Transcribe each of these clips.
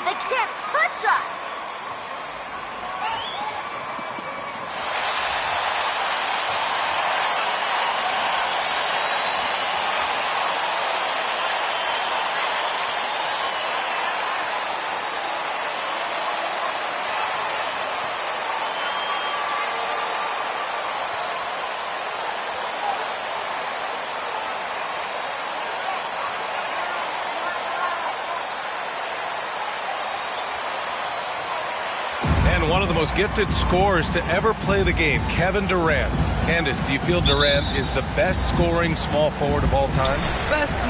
They can't touch us! One of the most gifted scorers to ever play the game, Kevin Durant. Candace, do you feel Durant is the best scoring small forward of all time? Best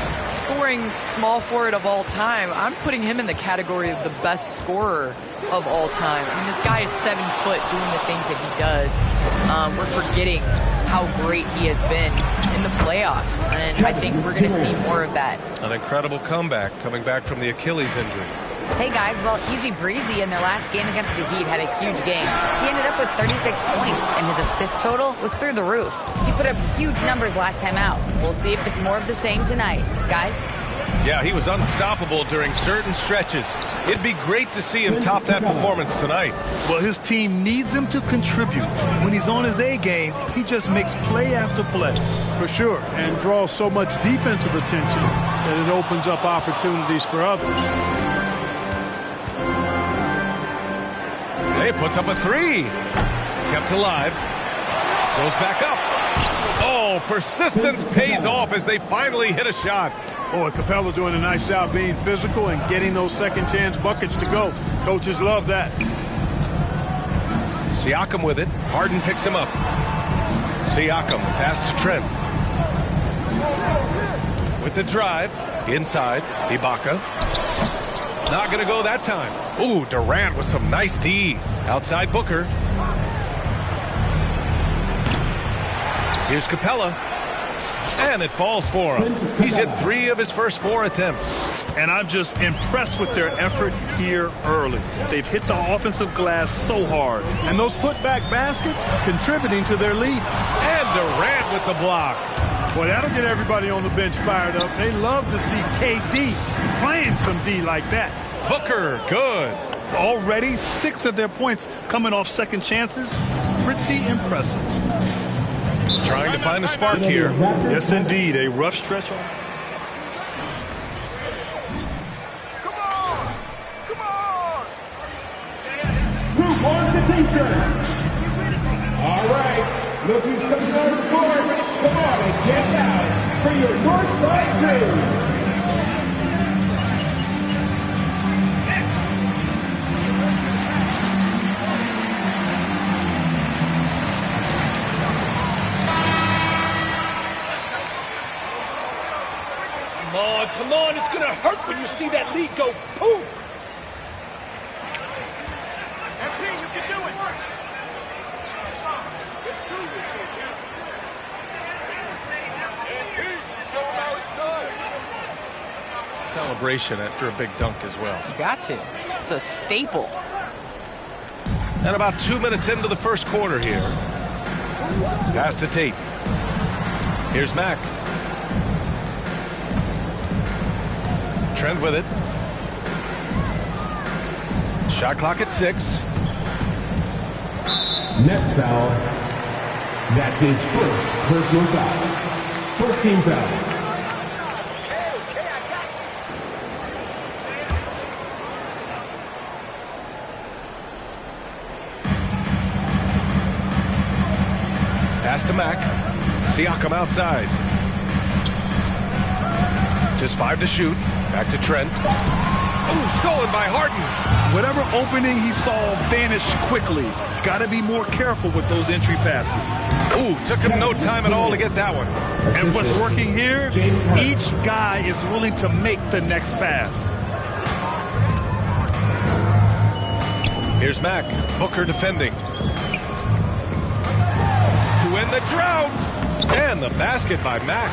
scoring small forward of all time. I'm putting him in the category of the best scorer of all time. I mean, this guy is 7 foot doing the things that he does. We're forgetting how great he has been in the playoffs, and I think we're going to see more of that. An incredible comeback coming back from the Achilles injury. Hey guys, well, Easy Breezy in their last game against the Heat had a huge game. He ended up with 36 points, and his assist total was through the roof. He put up huge numbers last time out. We'll see if it's more of the same tonight. Guys? Yeah, he was unstoppable during certain stretches. It'd be great to see him top that performance tonight. Well, his team needs him to contribute. When he's on his A game, he just makes play after play. For sure, and draws so much defensive attention that it opens up opportunities for others. He puts up a three. Kept alive. Goes back up. Oh, persistence pays off as they finally hit a shot. Boy, Capella doing a nice job being physical and getting those second chance buckets to go. Coaches love that. Siakam with it. Harden picks him up. Siakam pass to Trent. With the drive. Inside. Ibaka. Not going to go that time. Ooh, Durant with some nice D. Outside Booker. Here's Capella. And it falls for him. He's hit 3 of his first 4 attempts. And I'm just impressed with their effort here early. They've hit the offensive glass so hard. And those putback baskets contributing to their lead. And Durant with the block. Boy, that'll get everybody on the bench fired up. They love to see KD playing some D like that. Booker, good. Already 6 of their points coming off second chances. Pretty impressive. Trying to find a spark here. Yes, indeed. A rough stretch. Come on! Come on! Who wants the t-shirt? All right. Look who's coming on the court. Come on and get out for your Northside crew. Come on, it's going to hurt when you see that lead go poof. MP, you can do it. Celebration after a big dunk as well. You got to. It's a staple. And about 2 minutes into the first quarter here. Pass to Tate. Here's Mack. Trent with it. Shot clock at 6. Next foul. That's his first personal foul. First team foul. Mack. Siakam outside. Just 5 to shoot. Back to Trent. Oh, stolen by Harden. Whatever opening he saw vanished quickly. Got to be more careful with those entry passes. Ooh, took him no time at all to get that one. And what's working here, each guy is willing to make the next pass. Here's Mack. Booker defending. To end the drought. And the basket by Mack.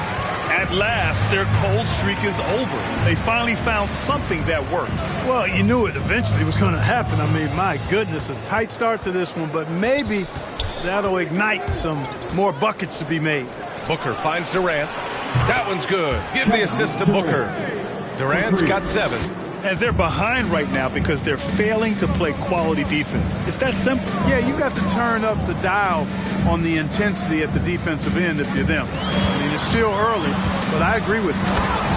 At last, their cold streak is over. They finally found something that worked. Well, you knew it eventually was going to happen. I mean, my goodness, a tight start to this one, but maybe that'll ignite some more buckets to be made. Booker finds Durant. That one's good. Give the assist to Booker. Durant's got 7. And they're behind right now because they're failing to play quality defense. It's that simple. Yeah, you got to turn up the dial on the intensity at the defensive end if you're them. I mean, it's still early, but I agree with you.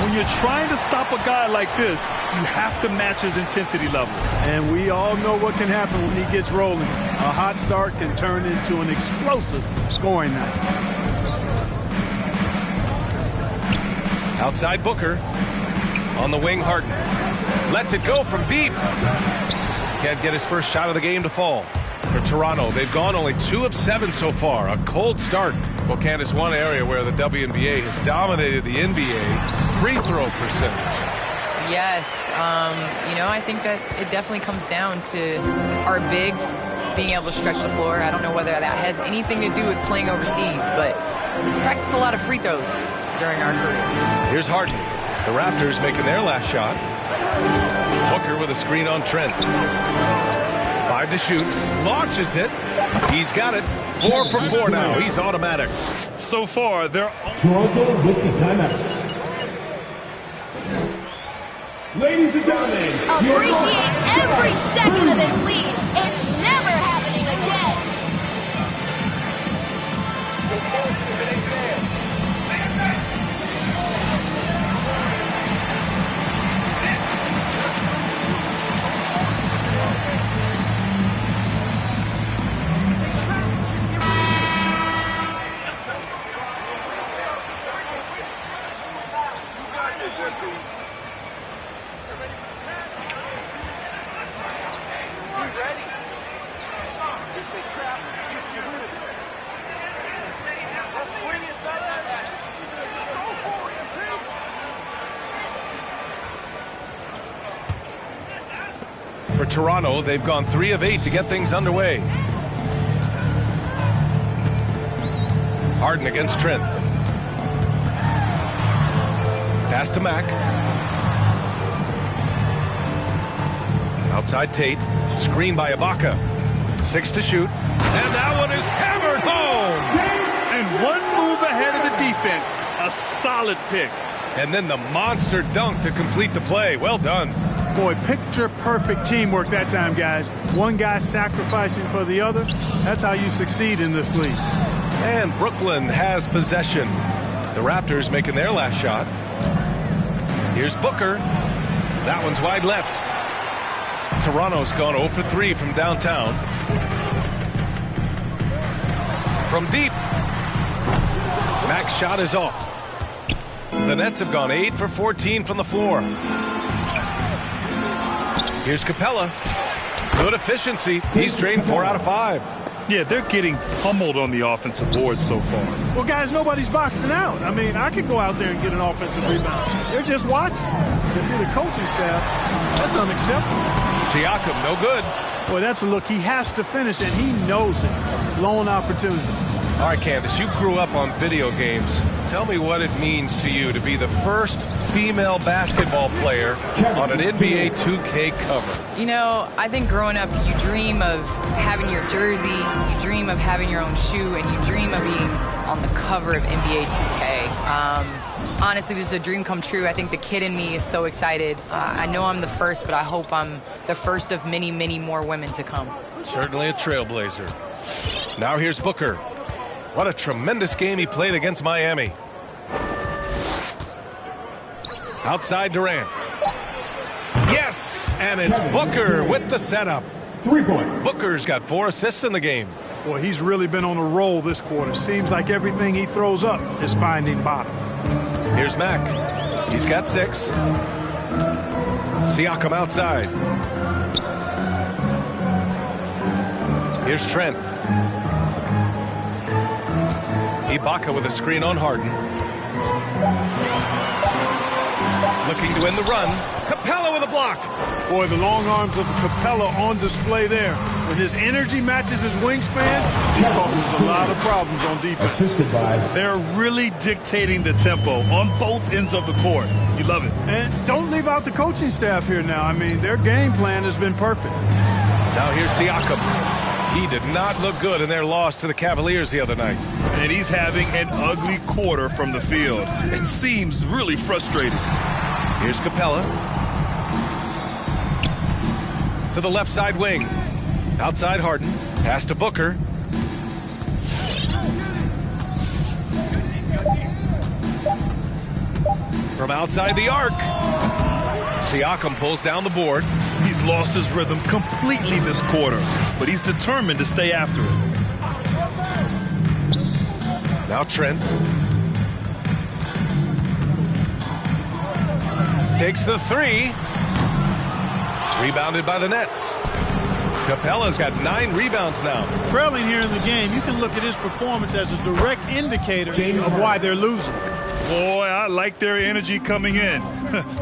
When you're trying to stop a guy like this, you have to match his intensity level. And we all know what can happen when he gets rolling. A hot start can turn into an explosive scoring night. Outside Booker. On the wing, Harden. Lets it go from deep. Can't get his first shot of the game to fall. For Toronto, they've gone only 2 of 7 so far. A cold start. Well, Candace, one area where the WNBA has dominated the NBA, free throw percentage. Yes. You know, I think that it definitely comes down to our bigs being able to stretch the floor. I don't know whether that has anything to do with playing overseas, but we practiced a lot of free throws during our career. Here's Harden. The Raptors making their last shot. Booker with a screen on Trent. 5 to shoot. Launches it. He's got it. 4 for 4 now. He's automatic. So far, they're... Toronto with the timeout. Ladies and gentlemen, Appreciate every second of this lead. It's never happening again. For Toronto, they've gone 3 of 8 to get things underway. Harden against Trent. Pass to Mack. Outside Tate. Screen by Ibaka. 6 to shoot. And that one is hammered home. And one move ahead of the defense. A solid pick. And then the monster dunk to complete the play. Well done. Boy, picture-perfect teamwork that time, guys. One guy sacrificing for the other. That's how you succeed in this league. And Brooklyn has possession. The Raptors making their last shot. Here's Booker. That one's wide left. Toronto's gone 0 for 3 from downtown. From deep. Mack's shot is off. The Nets have gone 8 for 14 from the floor. Here's Capella. Good efficiency. He's drained 4 out of 5. Yeah, they're getting pummeled on the offensive board so far. Well, guys, nobody's boxing out. I mean, I could go out there and get an offensive rebound. They're just watching. If you're the coaching staff, that's unacceptable. Siakam, no good. Boy, that's a look he has to finish, and he knows it. Lone opportunity. All right, Candace, you grew up on video games. Tell me what it means to you to be the first female basketball player on an NBA 2K cover. You know, I think growing up, you dream of having your jersey, you dream of having your own shoe, and you dream of being on the cover of NBA 2K. Honestly, this is a dream come true. I think the kid in me is so excited. I know I'm the first, but I hope I'm the first of many, many more women to come. Certainly a trailblazer. Now here's Booker. What a tremendous game he played against Miami. Outside Durant. Yes, and it's Booker with the setup. 3 points. Booker's got 4 assists in the game. Boy, he's really been on a roll this quarter. Seems like everything he throws up is finding bottom. Here's Mack. He's got 6. Siakam outside. Here's Trent. Ibaka with a screen on Harden. Looking to win the run. Capella with a block. Boy, the long arms of Capella on display there. When his energy matches his wingspan, he causes a lot of problems on defense. Assisted by. They're really dictating the tempo on both ends of the court. You love it. And don't leave out the coaching staff here now. I mean, their game plan has been perfect. Now here's Siakam. He did not look good in their loss to the Cavaliers the other night. And he's having an ugly quarter from the field. It seems really frustrating. Here's Capella. To the left side wing. Outside Harden. Pass to Booker. From outside the arc. Siakam pulls down the board. He's lost his rhythm completely this quarter, but he's determined to stay after it. Now Trent. Takes the 3. Rebounded by the Nets. Capella's got 9 rebounds now. Trailing here in the game, you can look at his performance as a direct indicator of why they're losing. Boy, I like their energy coming in.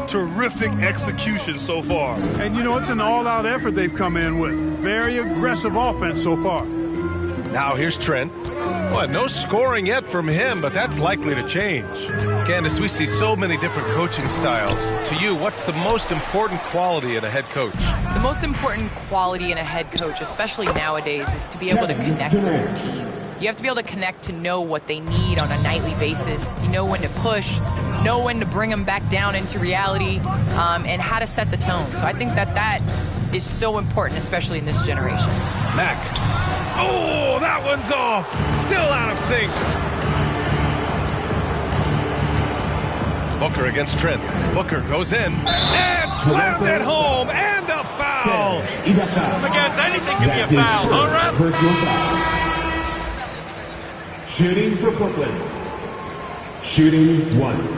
Terrific execution so far. And you know, it's an all-out effort they've come in with. Very aggressive offense so far. Now here's Trent. Well, no scoring yet from him, but that's likely to change. Candace, we see so many different coaching styles. To you, what's the most important quality in a head coach? The most important quality in a head coach, especially nowadays, is to be able to connect with your team. You have to be able to connect to know what they need on a nightly basis. You know when to push, know when to bring them back down into reality, and how to set the tone. So I think that is so important, especially in this generation. Mack. Oh, that one's off. Still out of sync. Booker against Trent. Booker goes in and slammed it home, and a foul. I guess anything can be a foul, all right? Personal foul. Shooting for Brooklyn. Shooting 1.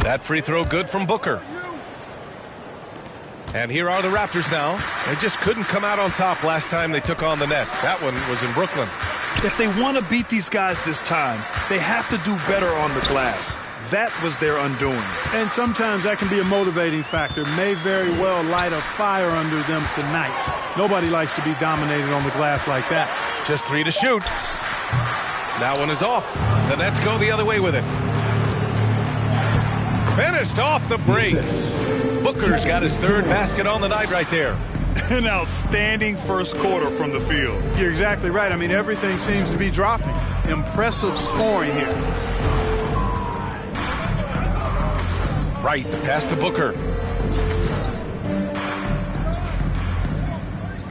That free throw good from Booker. And here are the Raptors now. They just couldn't come out on top last time they took on the Nets. That one was in Brooklyn. If they want to beat these guys this time, they have to do better on the glass. That was their undoing. And sometimes that can be a motivating factor. May very well light a fire under them tonight. Nobody likes to be dominated on the glass like that. Just 3 to shoot. That one is off. The Nets go the other way with it. Finished off the break. Booker's got his 3rd basket on the night right there. An outstanding first quarter from the field. You're exactly right. I mean, everything seems to be dropping. Impressive scoring here. Right, the pass to Booker.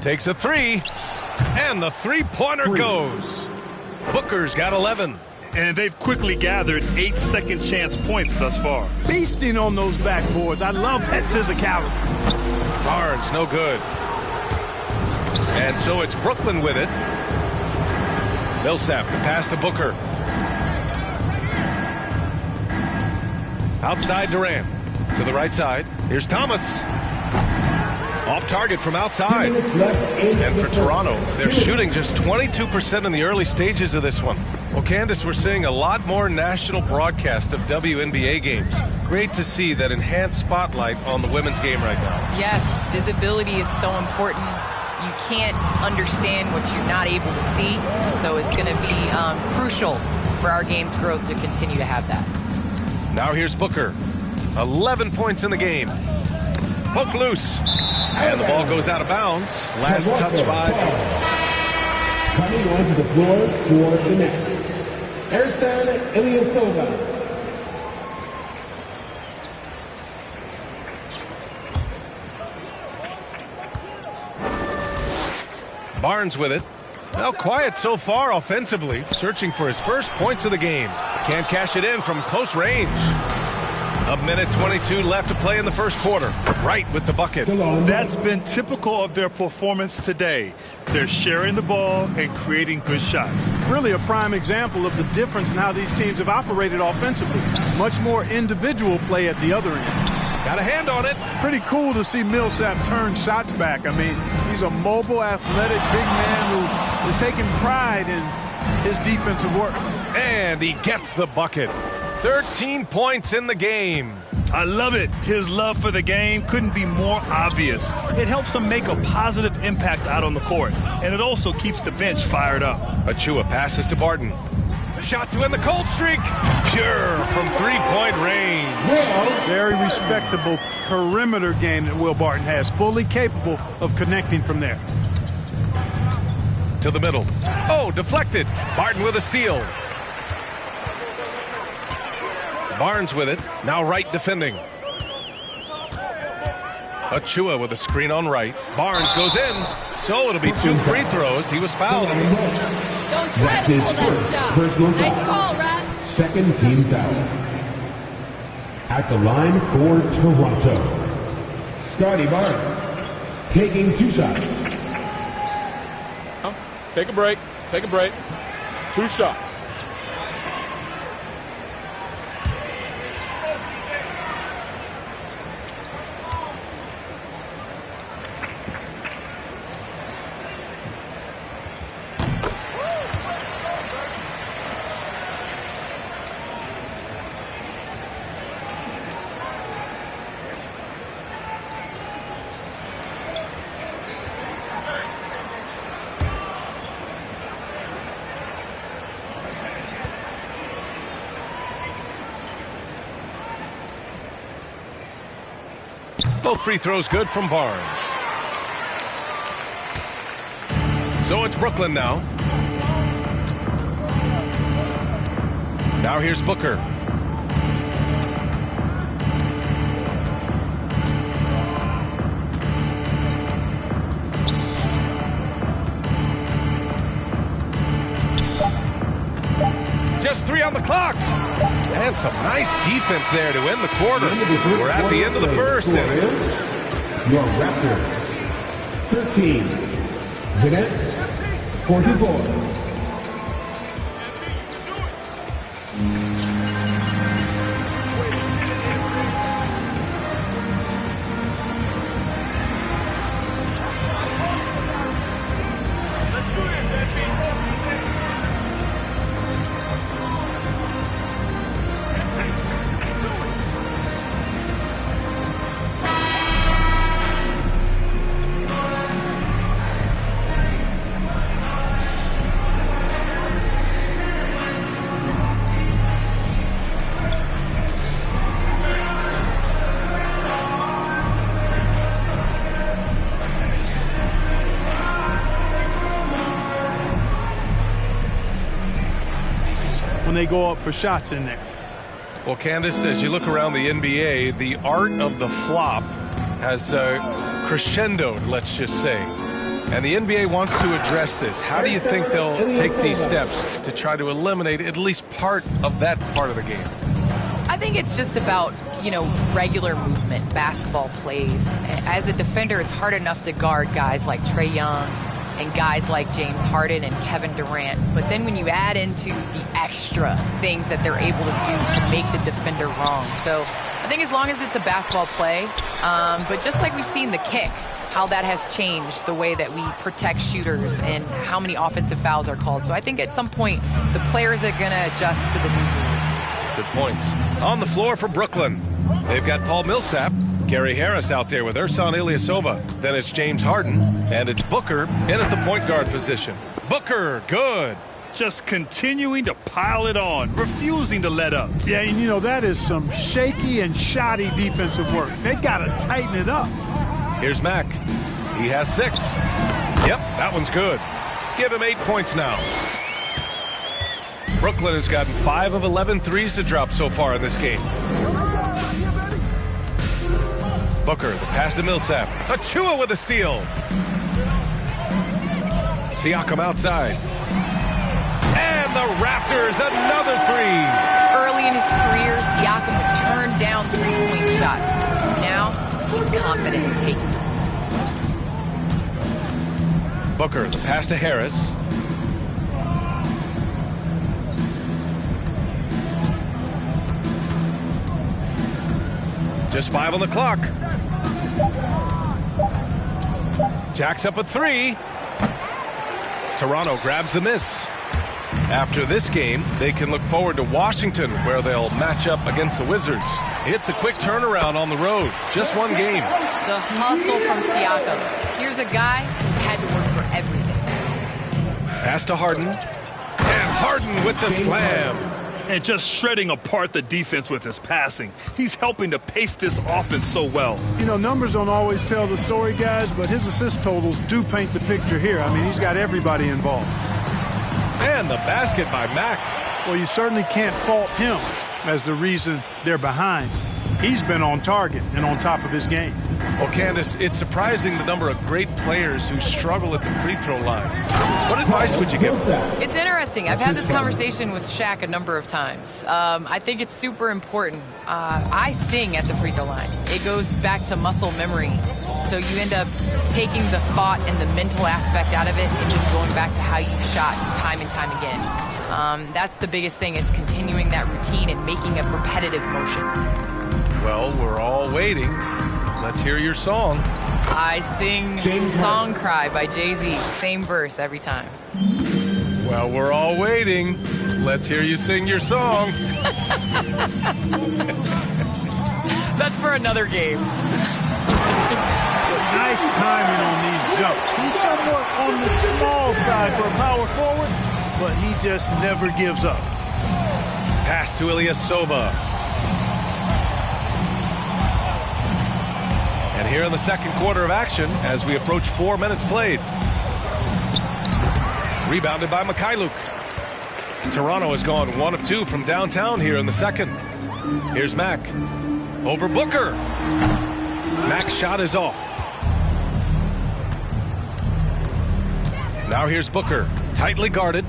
Takes a 3, and the 3-pointer goes. Booker's got 11. And they've quickly gathered 8 second chance points thus far. Feasting on those backboards. I love that physicality. Barnes, no good. And so it's Brooklyn with it. Millsap, the pass to Booker. Outside Durant. To the right side. Here's Thomas. Off target from outside. And for Toronto, they're shooting just 22% in the early stages of this one. Well, Candace, we're seeing a lot more national broadcast of WNBA games. Great to see that enhanced spotlight on the women's game right now. Yes, visibility is so important. You can't understand what you're not able to see. So it's going to be crucial for our game's growth to continue to have that. Now here's Booker. 11 points in the game. Poke loose. And the ball goes out of bounds. Last touch by. Coming onto the floor for the Nets, Ersan Ilyasova. Barnes with it. Now quiet so far offensively, searching for his first points of the game. Can't cash it in from close range. A minute 22 left to play in the first quarter. Wright with the bucket. That's been typical of their performance today. They're sharing the ball and creating good shots. Really a prime example of the difference in how these teams have operated offensively. Much more individual play at the other end. Got a hand on it. Pretty cool to see Millsap turn shots back. I mean, he's a mobile, athletic, big man who is taking pride in his defensive work. And he gets the bucket. 13 points in the game. I love it. His love for the game couldn't be more obvious. It helps him make a positive impact out on the court, and it also keeps the bench fired up. Achua passes to Barton. Shot to end the cold streak. Pure from three-point range. Very respectable perimeter game that Will Barton has, fully capable of connecting from there. To the middle. Oh, deflected. Barton with a steal. Barnes with it. Now Wright defending. Achua with a screen on Wright. Barnes goes in. So it'll be 2 free throws. He was fouled. Don't try to pull that stuff. Nice call, ref. Second team foul. At the line for Toronto, Scotty Barnes taking 2 shots. Take a break. Take a break. 2 shots. Both free throws good from Barnes. So it's Brooklyn now. Now here's Booker. Just 3 on the clock. And some nice defense there to end the quarter. We're at the end of the first. Your Raptors, 13. The Nets, 44. When they go up for shots in there. Well, Candace, as you look around the NBA, the art of the flop has crescendoed, let's just say. And the NBA wants to address this. How do you think they'll take these steps to try to eliminate at least part of that part of the game? I think it's just about, regular movement, basketball plays. As a defender, it's hard enough to guard guys like Trae Young and guys like James Harden and Kevin Durant. But then when you add into the extra things that they're able to do to make the defender wrong. So I think as long as it's a basketball play, but just like we've seen the kick, how that has changed the way that we protect shooters and how many offensive fouls are called. So I think at some point the players are going to adjust to the new rules. Good points. On the floor for Brooklyn, they've got Paul Millsap, Gary Harris out there with Ersan Ilyasova. Then it's James Harden, and it's Booker in at the point guard position. Booker, good. Just continuing to pile it on, refusing to let up. Yeah, and that is some shaky and shoddy defensive work. They got to tighten it up. Here's Mack. He has 6. Yep, that one's good. Give him 8 points now. Brooklyn has gotten 5 of 11 threes to drop so far in this game. Booker, the pass to Millsap. Achua with a steal. Siakam outside. And the Raptors, another three. Early in his career, Siakam would turn down three-point shots. Now, he's confident in taking them. Booker, the pass to Harris. Just 5 on the clock. Jacks up a three. Toronto grabs the miss. After this game, they can look forward to Washington, where they'll match up against the Wizards. It's a quick turnaround on the road. Just one game. The hustle from Siakam. Here's a guy who's had to work for everything. Pass to Harden. And Harden with the slam. And just shredding apart the defense with his passing. He's helping to pace this offense so well. You know, numbers don't always tell the story, guys, but his assist totals do paint the picture here. I mean, he's got everybody involved. And the basket by Mack. Well, you certainly can't fault him as the reason they're behind. He's been on target and on top of his game. Well, Candace, it's surprising the number of great players who struggle at the free throw line. What advice would you give them? It's interesting. I've had this conversation with Shaq a number of times. I think it's super important. I sing at the free throw line. It goes back to muscle memory. So you end up taking the thought and the mental aspect out of it and just going back to how you shot time and time again. That's the biggest thing, is continuing that routine and making a repetitive motion. Well, we're all waiting. Let's hear your song. I sing Song Cry by Jay-Z. Same verse every time. Well, we're all waiting. Let's hear you sing your song. That's for another game. Nice timing on these jumps. He's somewhat on the small side for a power forward, but he just never gives up. Pass to Ilyasova. And here in the second quarter of action, as we approach 4 minutes played. Rebounded by Mikhailuk. Toronto has gone 1 of 2 from downtown here in the second. Here's Mack. Over Booker. Mack's shot is off. Now here's Booker. Tightly guarded.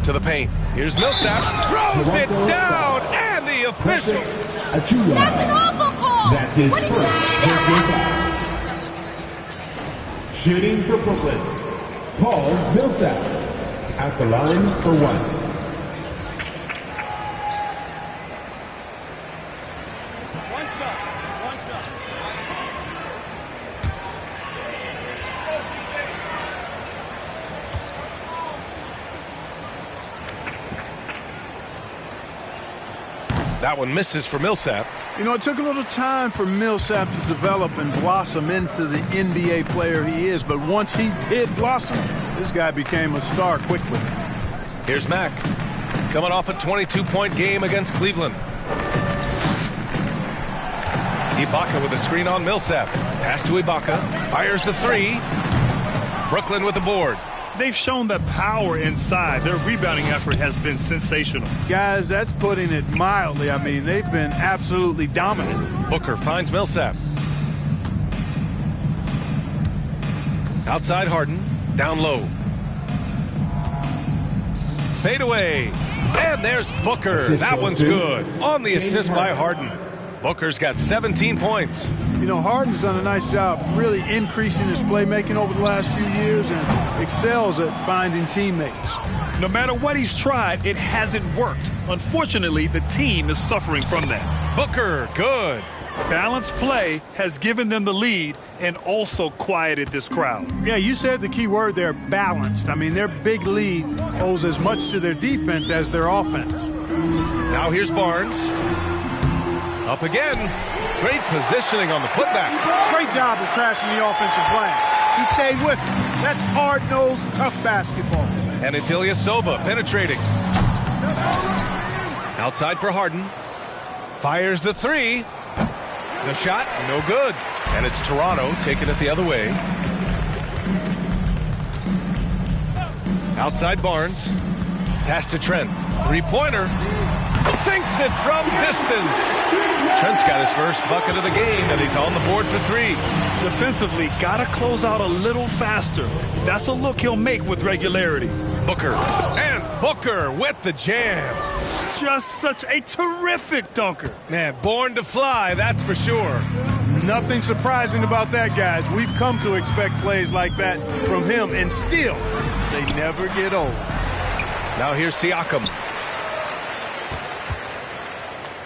To the paint. Here's Millsap. Throws it down. And the official. That's an awful call! That's his What did first you personal foul. Shooting for Brooklyn, Paul Millsap at the line for 1. That one misses for Millsap. You know, it took a little time for Millsap to develop and blossom into the NBA player he is, but once he did blossom, this guy became a star quickly. Here's Mack, coming off a 22-point game against Cleveland. Ibaka with a screen on Millsap. Pass to Ibaka. Fires the three. Brooklyn with the board. They've shown that power inside. Their rebounding effort has been sensational. Guys, that's putting it mildly. I mean, they've been absolutely dominant. Booker finds Millsap. Outside Harden. Down low. Fade away. And there's Booker. That one's good. On the assist by Harden. Booker's got 17 points. You know, Harden's done a nice job really increasing his playmaking over the last few years and excels at finding teammates. No matter what he's tried, it hasn't worked. Unfortunately, the team is suffering from that. Booker, good. Balanced play has given them the lead and also quieted this crowd. Yeah, you said the key word there, balanced. I mean, their big lead owes as much to their defense as their offense. Now here's Barnes. Up again. Great positioning on the putback. Great job of crashing the offensive glass. He stayed with it. That's hard-nosed, tough basketball. And it's Ilyasova penetrating. Outside for Harden. Fires the three. The shot, no good. And it's Toronto taking it the other way. Outside Barnes. Pass to Trent. Three-pointer. Sinks it from distance. Trent's got his first bucket of the game, and he's on the board for three. Defensively, gotta close out a little faster. That's a look he'll make with regularity. Booker. And Booker with the jam. Just such a terrific dunker. Man, born to fly, that's for sure. Nothing surprising about that, guys. We've come to expect plays like that from him, and still, they never get old. Now here's Siakam.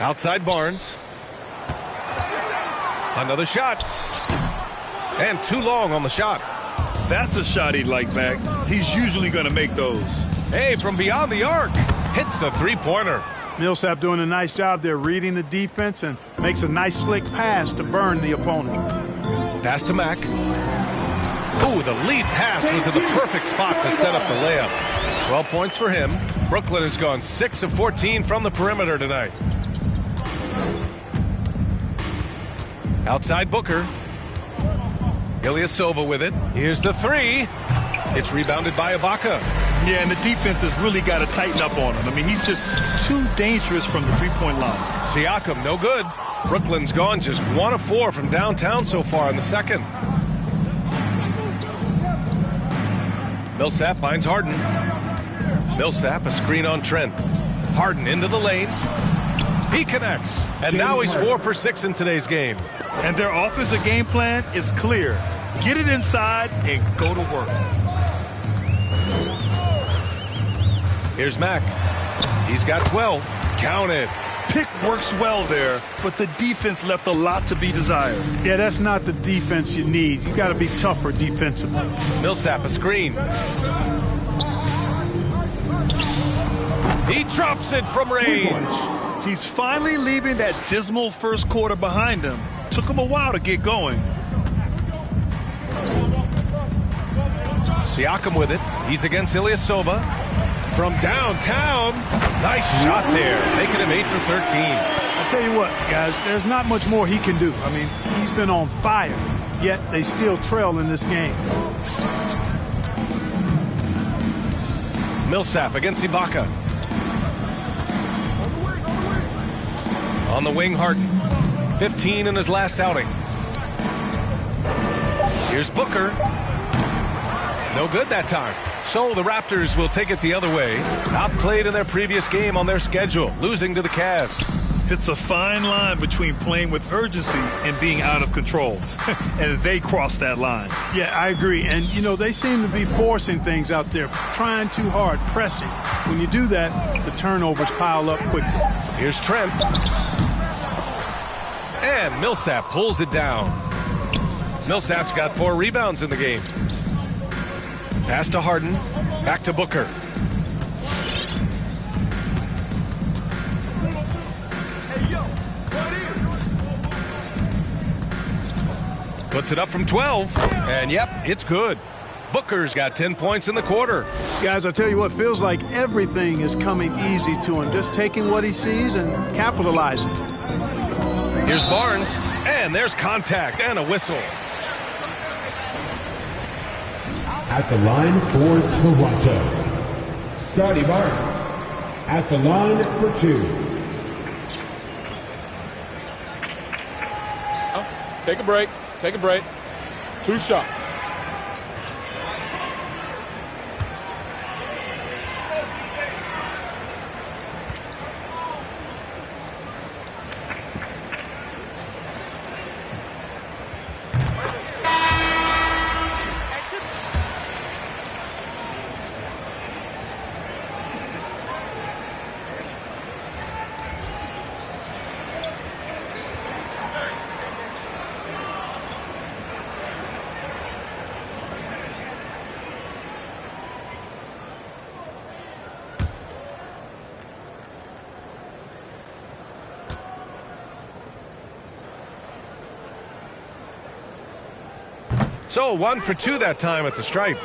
Outside Barnes. Another shot. And too long on the shot. That's a shot he'd like back. He's usually going to make those. Hey, from beyond the arc. Hits a three-pointer. Millsap doing a nice job there reading the defense and makes a nice slick pass to burn the opponent. Pass to Mack. Ooh, the lead pass was in the perfect spot to set up the layup. 12 points for him. Brooklyn has gone 6 of 14 from the perimeter tonight. Outside Booker. Ilyasova with it. Here's the three. It's rebounded by Ibaka. Yeah, and the defense has really got to tighten up on him. I mean, he's just too dangerous from the three-point line. Siakam, no good. Brooklyn's gone just 1 of 4 from downtown so far in the second. Millsap finds Harden. Millsap, a screen on Trent. Harden into the lane. He connects. And now he's 4 for 6 in today's game. And their offensive game plan is clear. Get it inside and go to work. Here's Mack. He's got 12. Count it. Pick works well there, but the defense left a lot to be desired. Yeah, that's not the defense you need. You got to be tougher defensively. Millsap, a screen. He drops it from range. He's finally leaving that dismal first quarter behind him. Took him a while to get going. Siakam with it. He's against Ilyasova. From downtown. Nice shot there. Making him 8 for 13. I tell you what, guys, there's not much more he can do. I mean, he's been on fire, yet they still trail in this game. Millsap against Ibaka. On the wing, Harden. 15 in his last outing. Here's Booker. No good that time. So the Raptors will take it the other way. Outplayed in their previous game on their schedule, losing to the Cavs. It's a fine line between playing with urgency and being out of control. And they crossed that line. Yeah, I agree. And, you know, they seem to be forcing things out there, trying too hard, pressing. When you do that, the turnovers pile up quickly. Here's Trent. And Millsap pulls it down. Millsap's got 4 rebounds in the game. Pass to Harden. Back to Booker. Puts it up from 12. And yep, it's good. Booker's got 10 points in the quarter. Guys, I tell you what, feels like everything is coming easy to him. Just taking what he sees and capitalizing. Here's Barnes. And there's contact and a whistle. At the line for Toronto, Scotty Barnes. At the line for 2. Take a break. Take a break. 2 shots. So 1 for 2 that time at the stripe.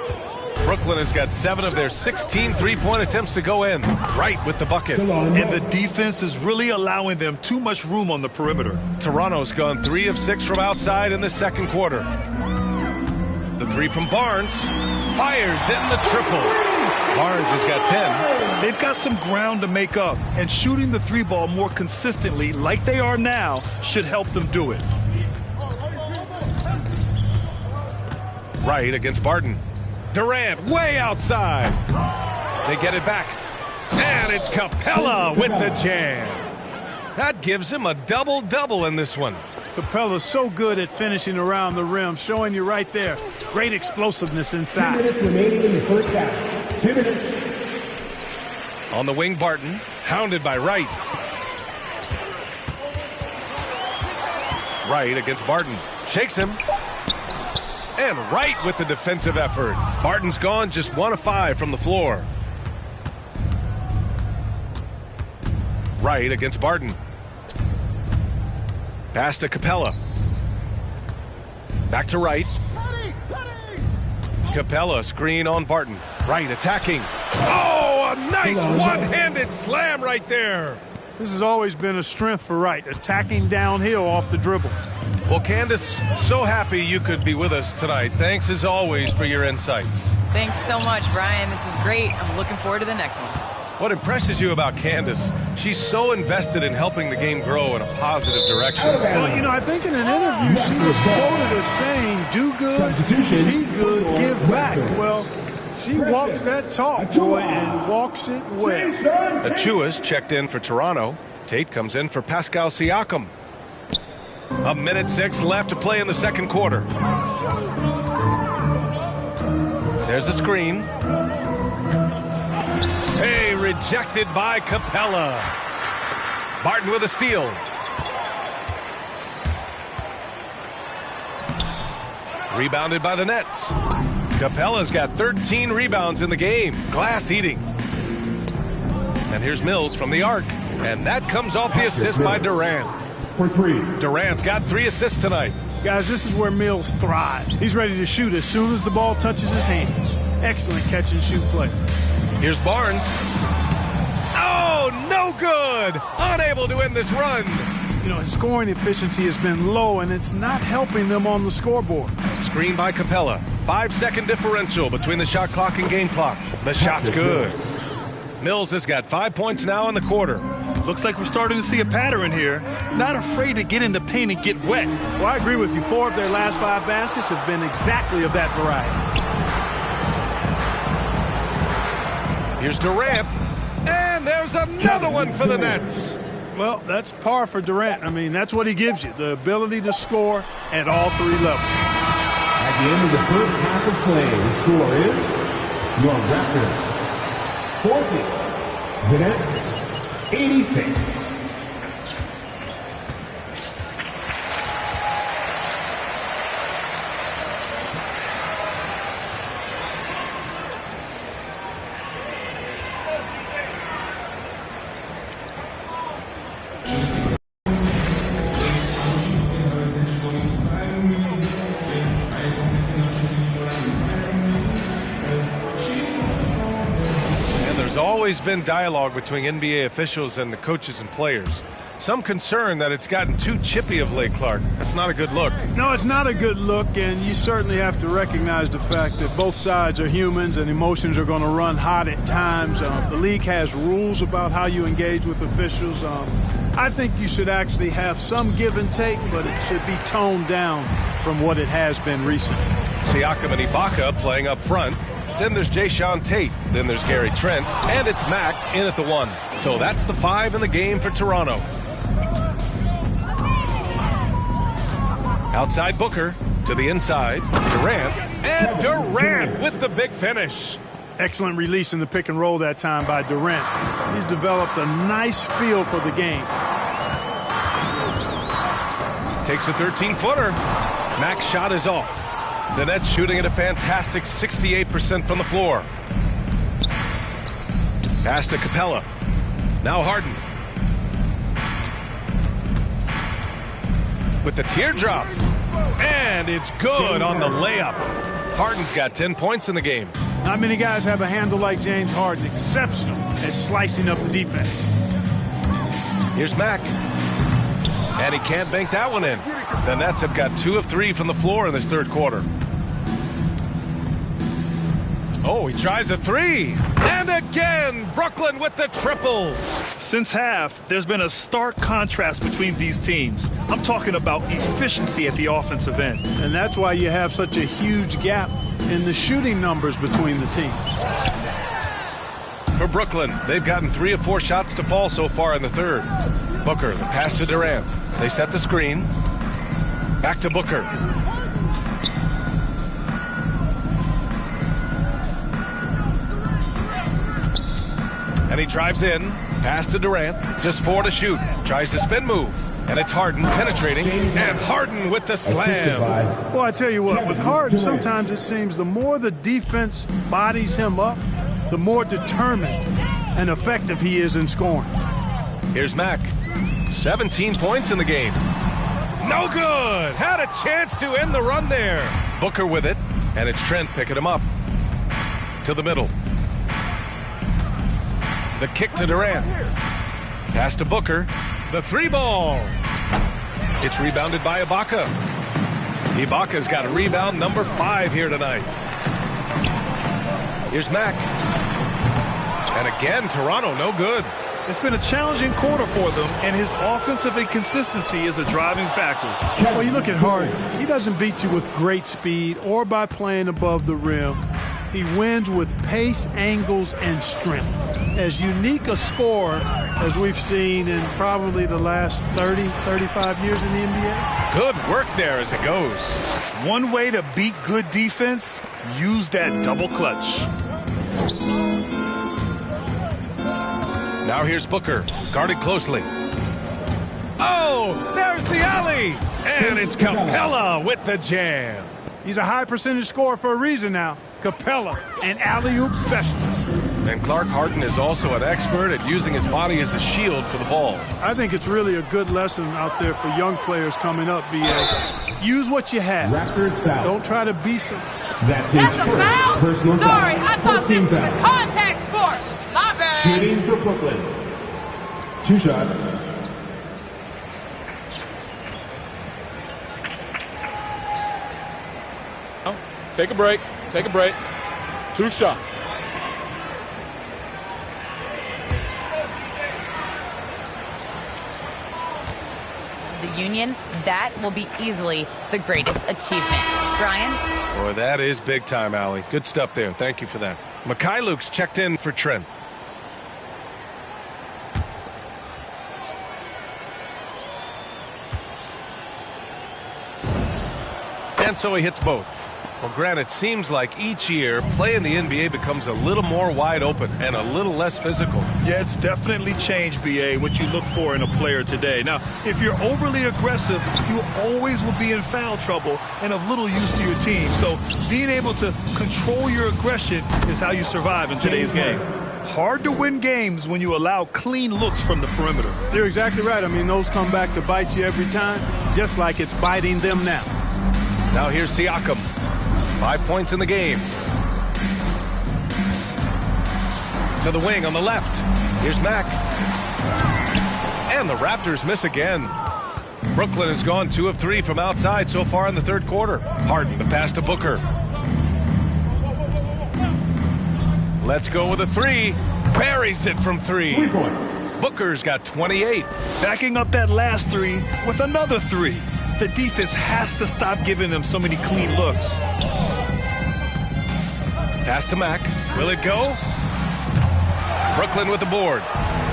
Brooklyn has got 7 of their 16 three-point attempts to go in, right with the bucket. And the defense is really allowing them too much room on the perimeter. Toronto's gone 3 of 6 from outside in the second quarter. The 3 from Barnes. Fires in the triple. Barnes has got 10. They've got some ground to make up, and shooting the 3 ball more consistently like they are now should help them do it. Right against Barton. Durant way outside. They get it back. And it's Capella with the jam. That gives him a double-double in this one. Capella's so good at finishing around the rim, showing you right there. Great explosiveness 2 inside. minutes remaining in the first half. 2 minutes. On the wing, Barton, hounded by Wright. Wright against Barton. Shakes him. And Wright with the defensive effort. Barton's gone just 1 of 5 from the floor. Wright against Barton. Pass to Capella. Back to Wright. Capella screen on Barton. Wright attacking. Oh, a nice one-handed slam right there. This has always been a strength for Wright, attacking downhill off the dribble. Well, Candace, so happy you could be with us tonight. Thanks as always for your insights. Thanks so much, Brian. This is great. I'm looking forward to the next one. What impresses you about Candace? She's so invested in helping the game grow in a positive direction. Well, you know, I think in an interview she was quoted as saying, do good, be good, give back. Well, she walks that talk, boy, and walks it well. Achua's checked in for Toronto. Tate comes in for Pascal Siakam. 1:06 left to play in the second quarter. There's a screen. Hey, rejected by Capella. Barton with a steal. Rebounded by the Nets. Capella's got 13 rebounds in the game. Glass eating. And here's Mills from the arc. And that comes off the assist by Durant. For 3. Durant's got 3 assists tonight. Guys, this is where Mills thrives. He's ready to shoot as soon as the ball touches his hands. Excellent catch-and-shoot play. Here's Barnes. Oh, no good! Unable to end this run. You know, his scoring efficiency has been low, and it's not helping them on the scoreboard. Screen by Capella. 5-second differential between the shot clock and game clock. The shot's good. Mills has got 5 points now in the quarter. Looks like we're starting to see a pattern here. Not afraid to get in the paint and get wet. Well, I agree with you. 4 of their last 5 baskets have been exactly of that variety. Here's Durant. And there's another one for the Nets. Well, that's par for Durant. I mean, that's what he gives you, the ability to score at all 3 levels. At the end of the first half of play, the score is your Raptors 40, the Nets 86. Always been dialogue between NBA officials and the coaches and players. Some concern that it's gotten too chippy of late, Clark. That's not a good look. No, it's not a good look, and you certainly have to recognize the fact that both sides are humans and emotions are going to run hot at times. The league has rules about how you engage with officials. I think you should actually have some give and take, but it should be toned down from what it has been recently. Siakam and Ibaka playing up front. Then there's Jayshawn Tate. Then there's Gary Trent. And it's Mack in at the 1. So that's the 5 in the game for Toronto. Outside Booker to the inside. Durant. And Durant with the big finish. Excellent release in the pick and roll that time by Durant. He's developed a nice feel for the game. Takes a 13-footer. Mack's shot is off. The Nets shooting at a fantastic 68% from the floor. Pass to Capella. Now Harden. With the teardrop. And it's good on the layup. Harden's got 10 points in the game. Not many guys have a handle like James Harden. Exceptional at slicing up the defense. Here's Mack. And he can't bank that one in. The Nets have got 2 of 3 from the floor in this third quarter. Oh, he tries a three. And again, Brooklyn with the triple. Since half, there's been a stark contrast between these teams. I'm talking about efficiency at the offensive end. And that's why you have such a huge gap in the shooting numbers between the teams. For Brooklyn, they've gotten 3 of 4 shots to fall so far in the third. Booker, the pass to Durant. They set the screen. Back to Booker. And he drives in. Pass to Durant. Just 4 to shoot. Tries to spin move. And it's Harden penetrating. And Harden with the slam. Well, I tell you what, with Harden, sometimes it seems the more the defense bodies him up, the more determined and effective he is in scoring. Here's Mack. 17 points in the game. No good. Had a chance to end the run there. Booker with it. And it's Trent picking him up. To the middle. The kick to Durant. Pass to Booker. The 3-ball. It's rebounded by Ibaka. Ibaka's got a rebound number 5 here tonight. Here's Mack. And again, Toronto no good. It's been a challenging quarter for them, and his offensive inconsistency is a driving factor. Well, you look at Harden. He doesn't beat you with great speed or by playing above the rim. He wins with pace, angles, and strength. As unique a scorer as we've seen in probably the last 30, 35 years in the NBA. Good work there as it goes. One way to beat good defense, use that double clutch. Now here's Booker, guarded closely. Oh, there's the alley! And it's Capella with the jam. He's a high percentage scorer for a reason now. Capella, an alley-oop specialist. And Clark Harden is also an expert at using his body as a shield for the ball. I think it's really a good lesson out there for young players coming up, B.A. Use what you have. Don't try to be some. That's a foul? Sorry, I thought this was a contact sport. My bad. Shooting for Brooklyn. 2 shots. Take a break. Take a break. 2 shots. The Union, that will be easily the greatest achievement. Brian? Boy, that is big time, Allie. Good stuff there. Thank you for that. Mikhailuk's checked in for Trent. And so he hits both. Well, Grant, it seems like each year, play in the NBA becomes a little more wide open and a little less physical. Yeah, it's definitely changed, B.A., what you look for in a player today. Now, if you're overly aggressive, you always will be in foul trouble and of little use to your team. So being able to control your aggression is how you survive in today's game. Hard to win games when you allow clean looks from the perimeter. You're exactly right. I mean, those come back to bite you every time, just like it's biting them now. Now here's Siakam. 5 points in the game. To the wing on the left. Here's Mack. And the Raptors miss again. Brooklyn has gone 2 of 3 from outside so far in the third quarter. Harden, the pass to Booker. Let's go with a 3. Buries it from 3. 3 points. Booker's got 28. Backing up that last 3 with another 3. The defense has to stop giving them so many clean looks. Pass to Mack. Will it go? Brooklyn with the board.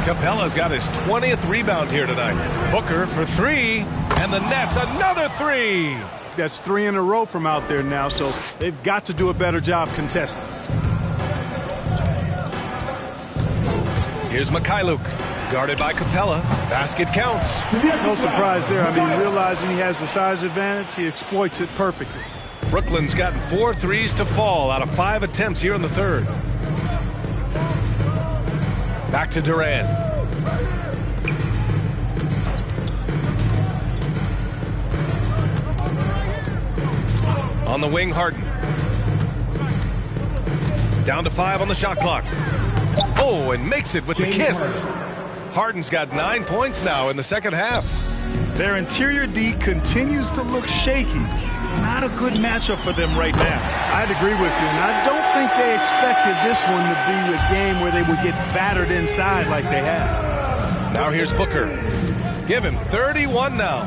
Capella's got his 20th rebound here tonight. Booker for 3. And the Nets another 3. That's 3 in a row from out there now, so they've got to do a better job contesting. Here's Mikhailuk. Guarded by Capella. Basket counts. No surprise there. I mean, realizing he has the size advantage, he exploits it perfectly. Brooklyn's gotten 4 threes to fall out of 5 attempts here in the third. Back to Durant. On the wing, Harden. Down to 5 on the shot clock. Oh, and makes it with the kiss. Harden's got 9 points now in the second half. Their interior D continues to look shaky. Not a good matchup for them right now. I'd agree with you, and I don't think they expected this one to be a game where they would get battered inside like they have. Now here's Booker. Give him 31 now.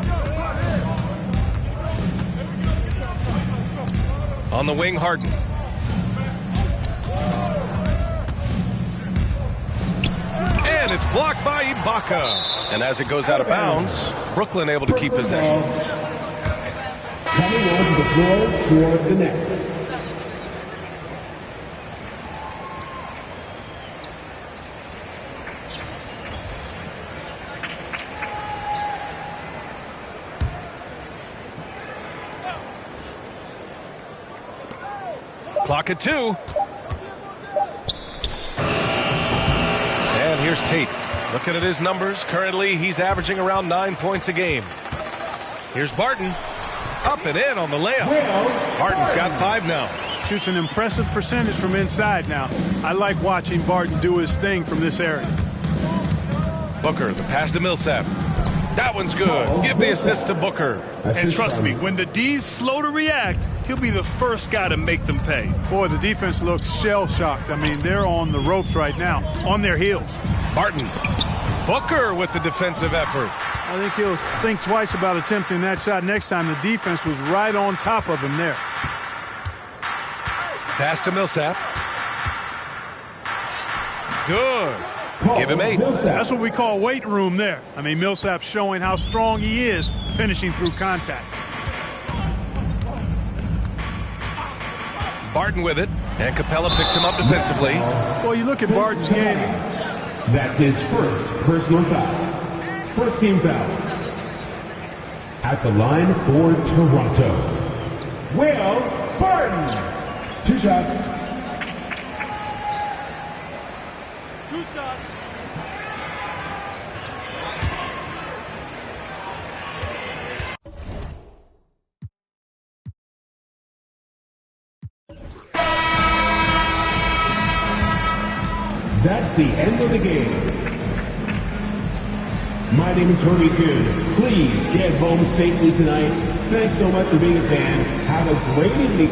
On the wing, Harden. And it's blocked by Ibaka. And as it goes out of bounds, Brooklyn able to keep possession. Coming onto the floor for the Nets. Clock at 2. And here's Tate. Looking at his numbers, currently he's averaging around 9 points a game. Here's Barton. Up and in on the layup. Barton's got 5 now. Shoots an impressive percentage from inside now. I like watching Barton do his thing from this area. Booker, the pass to Millsap. That one's good. Give the assist to Booker. And trust me, when the D's slow to react, he'll be the first guy to make them pay. Boy, the defense looks shell-shocked. I mean, they're on the ropes right now, on their heels. Barton. Booker with the defensive effort. I think he'll think twice about attempting that shot next time. The defense was right on top of him there. Pass to Millsap. Good. Give him 8. That's what we call weight room there. I mean, Millsap showing how strong he is finishing through contact. Barton with it, and Capella picks him up defensively. Well, you look at Barton's game. That's his first personal foul. First team foul. At the line for Toronto, Will Barton. 2 shots. 2 shots. That's the end of the game. My name is Hurry Good. Please get home safely tonight. Thanks so much for being a fan. Have a great evening.